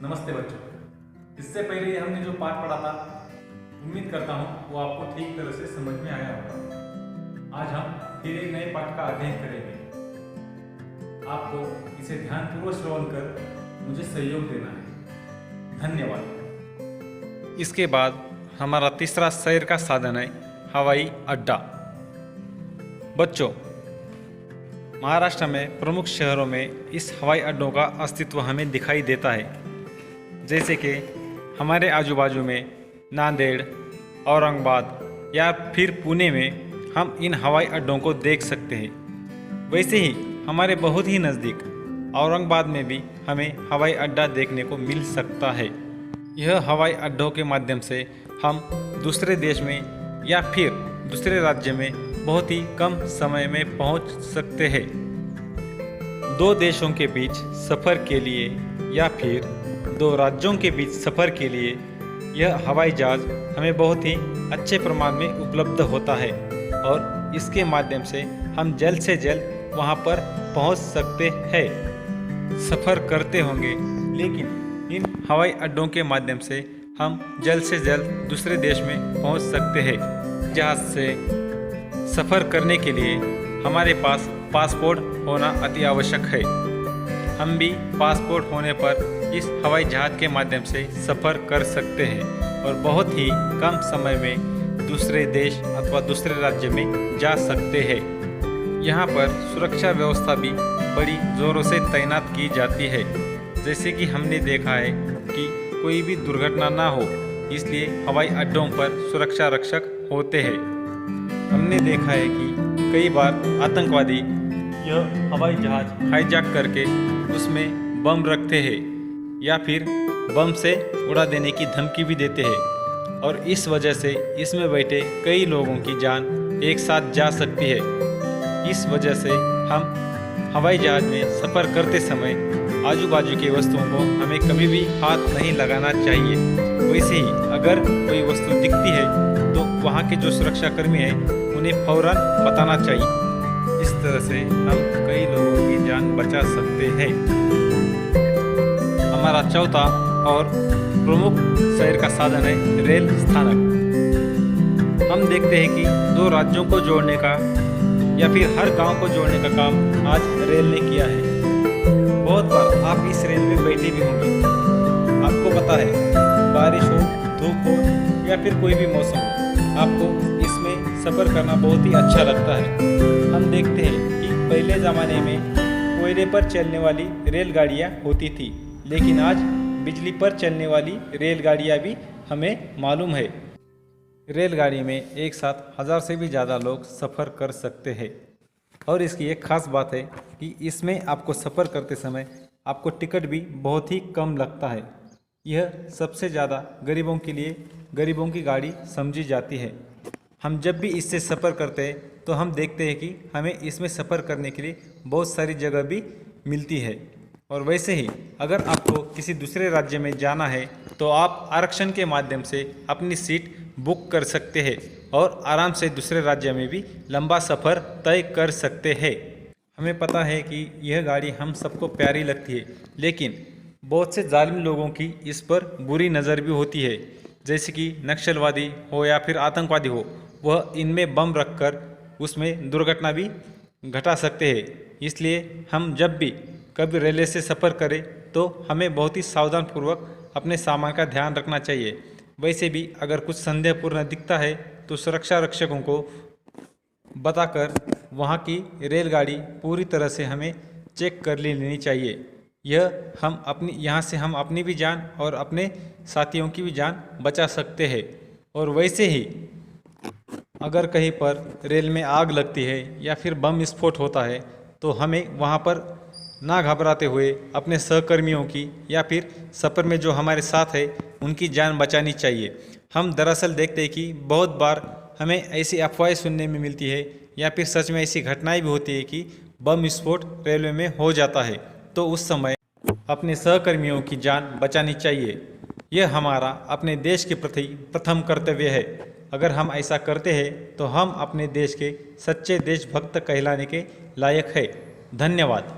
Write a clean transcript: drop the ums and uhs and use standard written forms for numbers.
नमस्ते बच्चों। इससे पहले हमने जो पाठ पढ़ा था, उम्मीद करता हूँ वो आपको ठीक तरह से समझ में आया होगा। आज हम फिर एक नए पाठ का अध्ययन करेंगे। आपको इसे ध्यानपूर्वक श्रवण कर मुझे सहयोग देना है। धन्यवाद। इसके बाद हमारा तीसरा सैर का साधन है हवाई अड्डा। बच्चों, महाराष्ट्र में प्रमुख शहरों में इस हवाई अड्डों का अस्तित्व हमें दिखाई देता है। जैसे कि हमारे आजू बाजू में नांदेड़, औरंगाबाद या फिर पुणे में हम इन हवाई अड्डों को देख सकते हैं। वैसे ही हमारे बहुत ही नज़दीक औरंगाबाद में भी हमें हवाई अड्डा देखने को मिल सकता है। यह हवाई अड्डों के माध्यम से हम दूसरे देश में या फिर दूसरे राज्य में बहुत ही कम समय में पहुंच सकते हैं। दो देशों के बीच सफ़र के लिए या फिर दो राज्यों के बीच सफ़र के लिए यह हवाई जहाज़ हमें बहुत ही अच्छे प्रमाण में उपलब्ध होता है और इसके माध्यम से हम जल्द से जल्द वहां पर पहुंच सकते हैं। सफ़र करते होंगे, लेकिन इन हवाई अड्डों के माध्यम से हम जल्द से जल्द दूसरे देश में पहुंच सकते हैं। जहाज़ से सफ़र करने के लिए हमारे पास पासपोर्ट होना अति आवश्यक है। हम भी पासपोर्ट होने पर इस हवाई जहाज़ के माध्यम से सफ़र कर सकते हैं और बहुत ही कम समय में दूसरे देश अथवा दूसरे राज्य में जा सकते हैं। यहाँ पर सुरक्षा व्यवस्था भी बड़ी ज़ोरों से तैनात की जाती है। जैसे कि हमने देखा है कि कोई भी दुर्घटना ना हो, इसलिए हवाई अड्डों पर सुरक्षा रक्षक होते हैं। हमने देखा है कि कई बार आतंकवादी यह हवाई जहाज़ हाईजैक करके उसमें बम रखते हैं या फिर बम से उड़ा देने की धमकी भी देते हैं और इस वजह से इसमें बैठे कई लोगों की जान एक साथ जा सकती है। इस वजह से हम हवाई जहाज़ में सफ़र करते समय आजू बाजू की वस्तुओं को हमें कभी भी हाथ नहीं लगाना चाहिए। वैसे ही अगर कोई वस्तु दिखती है तो वहाँ के जो सुरक्षाकर्मी हैं उन्हें फौरन बताना चाहिए। इस तरह से हम कई लोगों की जान बचा सकते हैं। हमारा चौथा और प्रमुख शहर का साधन है रेल स्थानक। हम देखते हैं कि दो राज्यों को जोड़ने का या फिर हर गांव को जोड़ने का काम आज रेल ने किया है। बहुत बार आप इस रेल में बैठे भी होंगे। आपको पता है, बारिश हो, धूप हो या फिर कोई भी मौसम हो, आपको इसमें सफ़र करना बहुत ही अच्छा लगता है। हम देखते हैं कि पहले ज़माने में कोयले पर चलने वाली रेलगाड़ियाँ होती थी, लेकिन आज बिजली पर चलने वाली रेलगाड़ियाँ भी हमें मालूम है। रेलगाड़ी में एक साथ 1000 से भी ज़्यादा लोग सफ़र कर सकते हैं और इसकी एक ख़ास बात है कि इसमें आपको सफ़र करते समय आपको टिकट भी बहुत ही कम लगता है। यह सबसे ज़्यादा गरीबों के लिए गरीबों की गाड़ी समझी जाती है। हम जब भी इससे सफ़र करते हैं तो हम देखते हैं कि हमें इसमें सफ़र करने के लिए बहुत सारी जगह भी मिलती है। और वैसे ही अगर आपको किसी दूसरे राज्य में जाना है तो आप आरक्षण के माध्यम से अपनी सीट बुक कर सकते हैं और आराम से दूसरे राज्य में भी लंबा सफ़र तय कर सकते हैं। हमें पता है कि यह गाड़ी हम सबको प्यारी लगती है, लेकिन बहुत से जालिम लोगों की इस पर बुरी नज़र भी होती है। जैसे कि नक्सलवादी हो या फिर आतंकवादी हो, वह इनमें बम रखकर उसमें दुर्घटना भी घटा सकते हैं। इसलिए हम जब भी कभी रेलवे से सफ़र करें तो हमें बहुत ही सावधानपूर्वक अपने सामान का ध्यान रखना चाहिए। वैसे भी अगर कुछ संदेहपूर्ण दिखता है तो सुरक्षा रक्षकों को बताकर वहाँ की रेलगाड़ी पूरी तरह से हमें चेक कर लेनी चाहिए। यहाँ से हम अपनी भी जान और अपने साथियों की भी जान बचा सकते हैं। और वैसे ही अगर कहीं पर रेल में आग लगती है या फिर बम विस्फोट होता है तो हमें वहाँ पर ना घबराते हुए अपने सहकर्मियों की या फिर सफ़र में जो हमारे साथ है उनकी जान बचानी चाहिए। हम दरअसल देखते हैं कि बहुत बार हमें ऐसी अफवाहें सुनने में मिलती है या फिर सच में ऐसी घटनाएं भी होती है कि बम विस्फोट रेलवे में हो जाता है, तो उस समय अपने सहकर्मियों की जान बचानी चाहिए। यह हमारा अपने देश के प्रति प्रथम कर्तव्य है। अगर हम ऐसा करते हैं तो हम अपने देश के सच्चे देशभक्त कहलाने के लायक है। धन्यवाद।